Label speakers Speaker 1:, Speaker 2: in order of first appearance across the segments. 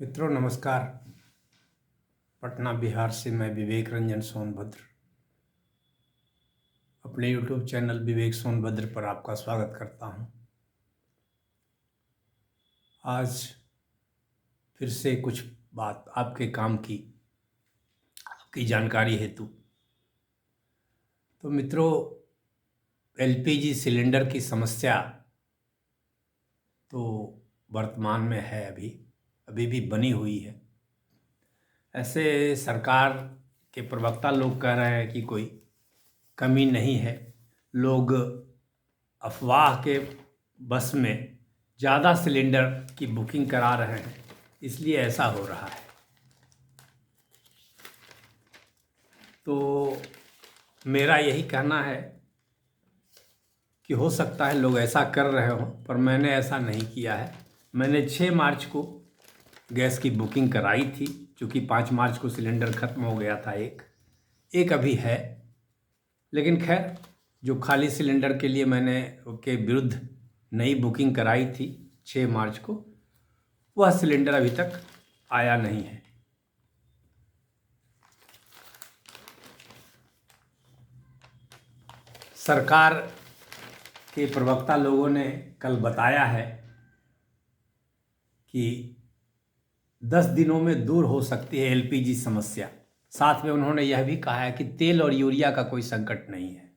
Speaker 1: मित्रों नमस्कार। पटना बिहार से मैं विवेक रंजन सोनभद्र अपने यूट्यूब चैनल विवेक सोनभद्र पर आपका स्वागत करता हूं। आज फिर से कुछ बात आपके काम की, आपकी जानकारी हेतु। तो मित्रों, एलपीजी सिलेंडर की समस्या तो वर्तमान में है, अभी भी बनी हुई है। ऐसे सरकार के प्रवक्ता लोग कह रहे हैं कि कोई कमी नहीं है, लोग अफवाह के बस में ज़्यादा सिलेंडर की बुकिंग करा रहे हैं, इसलिए ऐसा हो रहा है। तो मेरा यही कहना है कि हो सकता है लोग ऐसा कर रहे हों, पर मैंने ऐसा नहीं किया है। मैंने 6 मार्च को गैस की बुकिंग कराई थी, क्योंकि 5 मार्च को सिलेंडर ख़त्म हो गया था। एक अभी है, लेकिन खैर जो खाली सिलेंडर के लिए मैंने के विरुद्ध नई बुकिंग कराई थी 6 मार्च को, वह सिलेंडर अभी तक आया नहीं है। सरकार के प्रवक्ता लोगों ने कल बताया है कि 10 दिनों में दूर हो सकती है एलपीजी समस्या। साथ में उन्होंने यह भी कहा है कि तेल और यूरिया का कोई संकट नहीं है।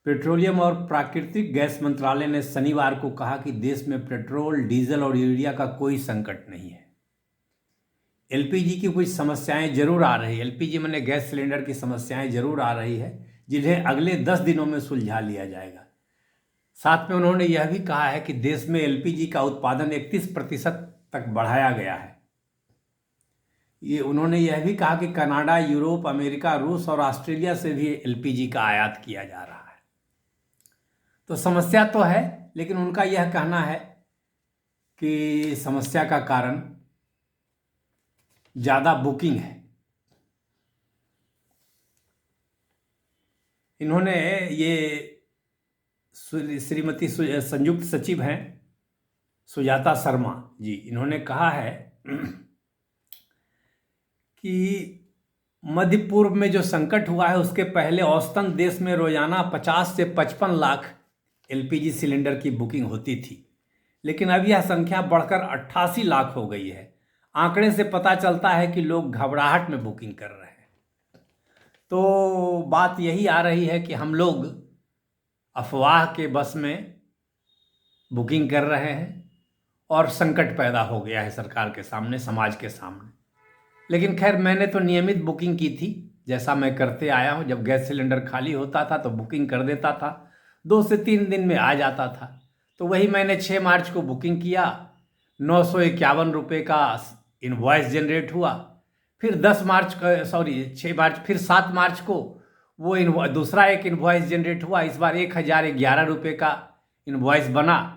Speaker 1: पेट्रोलियम और प्राकृतिक गैस मंत्रालय ने शनिवार को कहा कि देश में पेट्रोल, डीजल और यूरिया का कोई संकट नहीं है। एलपीजी की कुछ समस्याएं जरूर आ रही है, एलपीजी माने गैस सिलेंडर की समस्याएं जरूर आ रही है, जिन्हें अगले 10 दिनों में सुलझा लिया जाएगा। साथ में उन्होंने यह भी कहा है कि देश में एलपीजी का उत्पादन 31% तक बढ़ाया गया है। उन्होंने यह भी कहा कि कनाडा, यूरोप, अमेरिका, रूस और ऑस्ट्रेलिया से भी एलपीजी का आयात किया जा रहा है। तो समस्या तो है, लेकिन उनका यह कहना है कि समस्या का कारण ज़्यादा बुकिंग है। इन्होंने ये श्रीमती संयुक्त सचिव हैं सुजाता शर्मा जी, इन्होंने कहा है कि मध्य पूर्व में जो संकट हुआ है उसके पहले औसतन देश में रोजाना 50 से 55 लाख एलपीजी सिलेंडर की बुकिंग होती थी, लेकिन अब यह संख्या बढ़कर 88 लाख हो गई है। आंकड़े से पता चलता है कि लोग घबराहट में बुकिंग कर रहे हैं। तो बात यही आ रही है कि हम लोग अफवाह के बस में बुकिंग कर रहे हैं और संकट पैदा हो गया है सरकार के सामने, समाज के सामने। लेकिन खैर, मैंने तो नियमित बुकिंग की थी, जैसा मैं करते आया हूँ। जब गैस सिलेंडर खाली होता था तो बुकिंग कर देता था, 2 से 3 दिन में आ जाता था। तो वही मैंने 6 मार्च को बुकिंग किया, 951 रुपये का इनवॉइस जनरेट हुआ। फिर 6 मार्च, फिर 7 मार्च को वो दूसरा एक इनवॉइस जनरेट हुआ। इस बार 1011 रुपये का इनवॉइस बना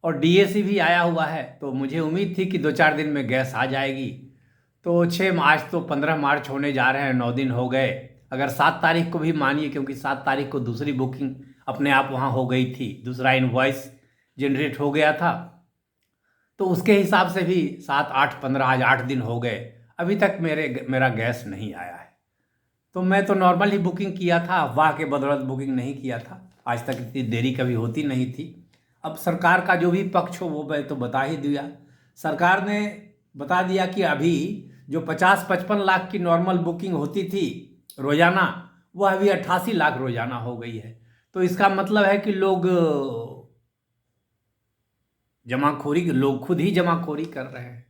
Speaker 1: और डीएसी भी आया हुआ है। तो मुझे उम्मीद थी कि 2-4 दिन में गैस आ जाएगी। तो 6 मार्च तो 15 मार्च होने जा रहे हैं, 9 दिन हो गए। अगर 7 तारीख को भी मानिए, क्योंकि 7 तारीख को दूसरी बुकिंग अपने आप वहाँ हो गई थी, दूसरा इनवॉइस जनरेट हो गया था, तो उसके हिसाब से भी 7, 8, 15, आज 8 दिन हो गए, अभी तक मेरा गैस नहीं आया है। तो मैं तो नॉर्मल ही बुकिंग किया था, अफवाह के बदौलत बुकिंग नहीं किया था। आज तक इतनी देरी कभी होती नहीं थी। अब सरकार का जो भी पक्ष हो वो मैं तो बता ही दिया। सरकार ने बता दिया कि अभी जो 50-55 लाख की नॉर्मल बुकिंग होती थी रोजाना, वह अभी 88 लाख रोजाना हो गई है। तो इसका मतलब है कि लोग खुद ही जमाखोरी कर रहे हैं,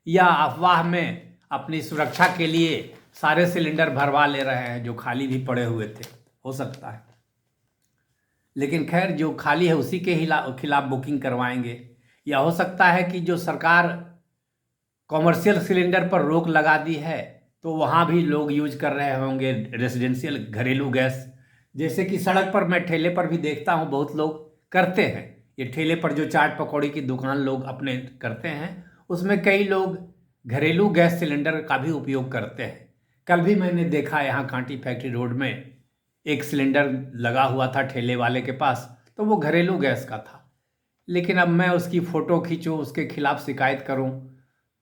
Speaker 1: या अफवाह में अपनी सुरक्षा के लिए सारे सिलेंडर भरवा ले रहे हैं जो खाली भी पड़े हुए थे, हो सकता है। लेकिन खैर, जो खाली है उसी के खिलाफ बुकिंग करवाएंगे। या हो सकता है कि जो सरकार कॉमर्शियल सिलेंडर पर रोक लगा दी है, तो वहाँ भी लोग यूज कर रहे होंगे रेजिडेंशियल घरेलू गैस। जैसे कि सड़क पर मैं ठेले पर भी देखता हूँ, बहुत लोग करते हैं ये। ठेले पर जो चाट पकौड़ी की दुकान लोग अपने करते हैं, उसमें कई लोग घरेलू गैस सिलेंडर का भी उपयोग करते हैं। कल भी मैंने देखा यहाँ कांटी फैक्ट्री रोड में एक सिलेंडर लगा हुआ था ठेले वाले के पास, तो वो घरेलू गैस का था। लेकिन अब मैं उसकी फ़ोटो खींचूँ, उसके खिलाफ शिकायत करूँ,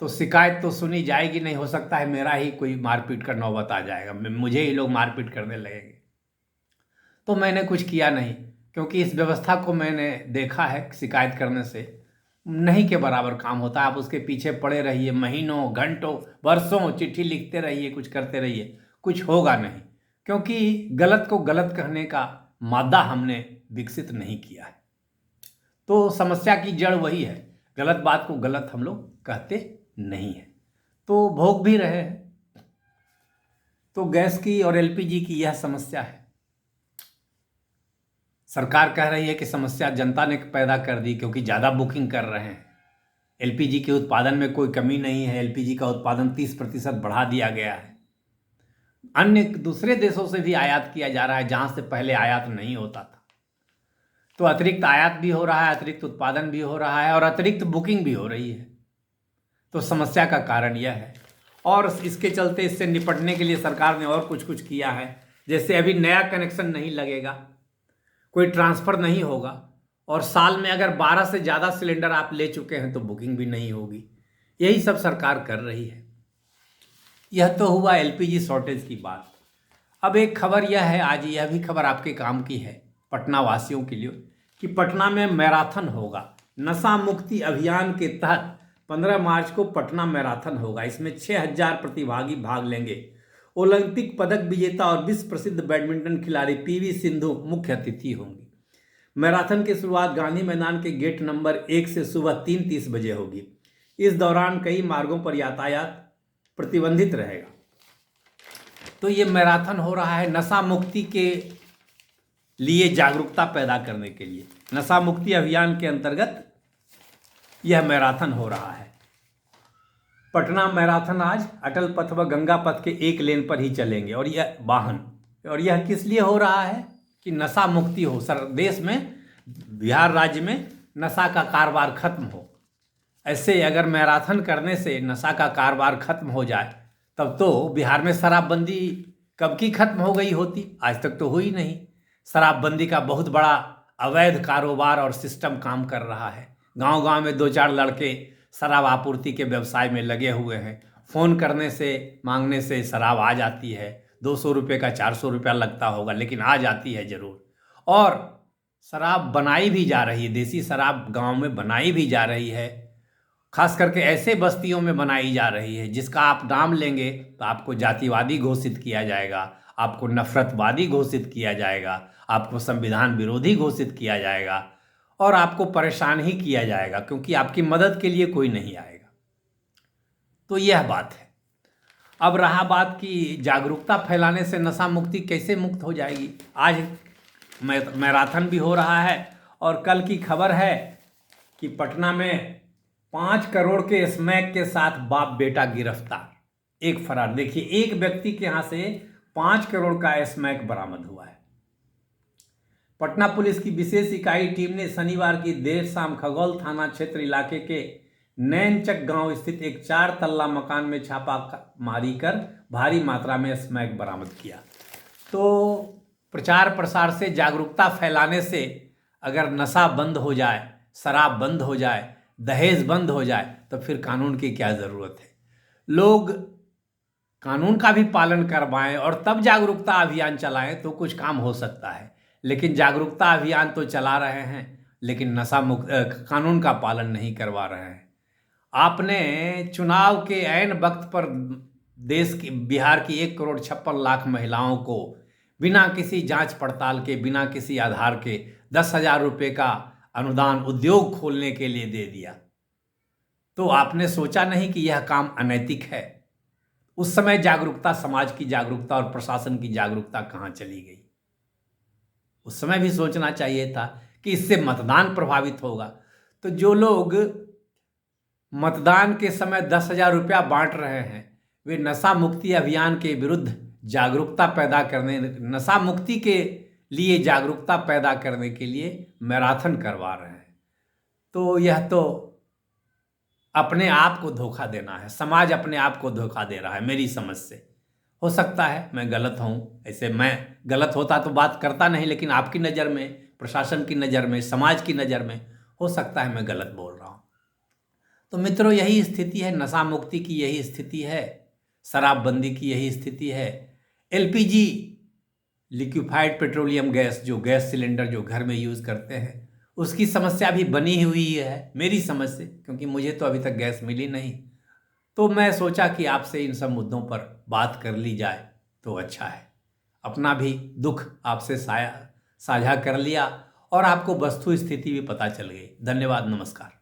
Speaker 1: तो शिकायत तो सुनी जाएगी नहीं, हो सकता है मेरा ही कोई मारपीट का नौबत आ जाएगा, मुझे ही लोग मारपीट करने लगेंगे। तो मैंने कुछ किया नहीं, क्योंकि इस व्यवस्था को मैंने देखा है, शिकायत करने से नहीं के बराबर काम होता है। आप उसके पीछे पड़े रहिए, महीनों घंटों वर्षों चिट्ठी लिखते रहिए, कुछ करते रहिए, कुछ होगा नहीं, क्योंकि गलत को गलत कहने का मादा हमने विकसित नहीं किया है। तो समस्या की जड़ वही है, गलत बात को गलत हम लोग कहते नहीं है, तो भोग भी रहे हैं। तो गैस की और एलपीजी की यह समस्या है। सरकार कह रही है कि समस्या जनता ने पैदा कर दी, क्योंकि ज़्यादा बुकिंग कर रहे हैं। एलपीजी के उत्पादन में कोई कमी नहीं है, एलपीजी का उत्पादन 30% बढ़ा दिया गया है। अन्य दूसरे देशों से भी आयात किया जा रहा है, जहाँ से पहले आयात नहीं होता था। तो अतिरिक्त आयात भी हो रहा है, अतिरिक्त उत्पादन भी हो रहा है और अतिरिक्त बुकिंग भी हो रही है। तो समस्या का कारण यह है, और इसके चलते इससे निपटने के लिए सरकार ने और कुछ कुछ किया है। जैसे अभी नया कनेक्शन नहीं लगेगा, कोई ट्रांसफ़र नहीं होगा, और साल में अगर 12 से ज़्यादा सिलेंडर आप ले चुके हैं तो बुकिंग भी नहीं होगी। यही सब सरकार कर रही है। यह तो हुआ एलपीजी शॉर्टेज की बात। अब एक खबर यह है, आज यह भी खबर आपके काम की है, पटना वासियों के लिए, कि पटना में मैराथन होगा। नशा मुक्ति अभियान के तहत 15 मार्च को पटना मैराथन होगा। इसमें 6000 प्रतिभागी भाग लेंगे। ओलंपिक पदक विजेता और विश्व प्रसिद्ध बैडमिंटन खिलाड़ी पीवी सिंधु मुख्य अतिथि होंगी। मैराथन की शुरुआत गांधी मैदान के गेट नंबर 1 से सुबह 3:30 बजे होगी। इस दौरान कई मार्गों पर यातायात प्रतिबंधित रहेगा। तो ये मैराथन हो रहा है नशा मुक्ति के लिए, जागरूकता पैदा करने के लिए। नशा मुक्ति अभियान के अंतर्गत यह मैराथन हो रहा है। पटना मैराथन आज अटल पथ व गंगा पथ के एक लेन पर ही चलेंगे, और यह वाहन, और यह किस लिए हो रहा है कि नशा मुक्ति हो, सर देश में, बिहार राज्य में नशा का कारोबार खत्म हो। ऐसे अगर मैराथन करने से नशा का कारोबार खत्म हो जाए, तब तो बिहार में शराबबंदी कब की खत्म हो गई होती, आज तक तो हुई नहीं। शराबबंदी का बहुत बड़ा अवैध कारोबार और सिस्टम काम कर रहा है। गांव-गांव में 2-4 लड़के शराब आपूर्ति के व्यवसाय में लगे हुए हैं। फ़ोन करने से, मांगने से शराब आ जाती है। 200 रुपये का 400 रुपया लगता होगा, लेकिन आ जाती है ज़रूर। और शराब बनाई भी जा रही है, देसी शराब गांव में बनाई भी जा रही है। खास करके ऐसे बस्तियों में बनाई जा रही है जिसका आप नाम लेंगे तो आपको जातिवादी घोषित किया जाएगा, आपको नफरतवादी घोषित किया जाएगा, आपको संविधान विरोधी घोषित किया जाएगा, और आपको परेशान ही किया जाएगा, क्योंकि आपकी मदद के लिए कोई नहीं आएगा। तो यह बात है। अब रहा बात कि जागरूकता फैलाने से नशा मुक्ति कैसे मुक्त हो जाएगी। आज मैराथन भी हो रहा है, और कल की खबर है कि पटना में 5 करोड़ के स्मैक के साथ बाप बेटा गिरफ्तार, एक फरार। देखिए, एक व्यक्ति के यहाँ से 5 करोड़ का स्मैक बरामद हुआ है। पटना पुलिस की विशेष इकाई टीम ने शनिवार की देर शाम खगौल थाना क्षेत्र इलाके के नैनचक गांव स्थित एक 4 तल्ला मकान में छापामारी कर भारी मात्रा में स्मैक बरामद किया। तो प्रचार प्रसार से, जागरूकता फैलाने से अगर नशा बंद हो जाए, शराब बंद हो जाए, दहेज बंद हो जाए, तो फिर कानून की क्या ज़रूरत है। लोग कानून का भी पालन करवाएं और तब जागरूकता अभियान चलाएं तो कुछ काम हो सकता है। लेकिन जागरूकता अभियान तो चला रहे हैं, लेकिन नशा मुक्त कानून का पालन नहीं करवा रहे हैं। आपने चुनाव के ऐन वक्त पर देश की, बिहार की 1,56,00,000 महिलाओं को बिना किसी जांच पड़ताल के, बिना किसी आधार के 10,000 रुपये का अनुदान उद्योग खोलने के लिए दे दिया। तो आपने सोचा नहीं कि यह काम अनैतिक है। उस समय जागरूकता, समाज की जागरूकता और प्रशासन की जागरूकता कहाँ चली गई। उस समय भी सोचना चाहिए था कि इससे मतदान प्रभावित होगा। तो जो लोग मतदान के समय 10,000 रुपया बांट रहे हैं, वे नशा मुक्ति अभियान के विरुद्ध जागरूकता पैदा करने, नशा मुक्ति के लिए जागरूकता पैदा करने के लिए मैराथन करवा रहे हैं। तो यह तो अपने आप को धोखा देना है। समाज अपने आप को धोखा दे रहा है, मेरी समझ से। हो सकता है मैं गलत हूँ, ऐसे मैं गलत होता तो बात करता नहीं, लेकिन आपकी नज़र में, प्रशासन की नज़र में, समाज की नज़र में हो सकता है मैं गलत बोल रहा हूँ। तो मित्रों, यही स्थिति है, नशा मुक्ति की यही स्थिति है, शराबबंदी की यही स्थिति है। एलपीजी, लिक्विफाइड पेट्रोलियम गैस, जो गैस सिलेंडर जो घर में यूज़ करते हैं, उसकी समस्या भी बनी हुई है मेरी समझ से, क्योंकि मुझे तो अभी तक गैस मिली नहीं। तो मैं सोचा कि आपसे इन सब मुद्दों पर बात कर ली जाए तो अच्छा है। अपना भी दुख आपसे साझा कर लिया और आपको वस्तु स्थिति भी पता चल गई। धन्यवाद, नमस्कार।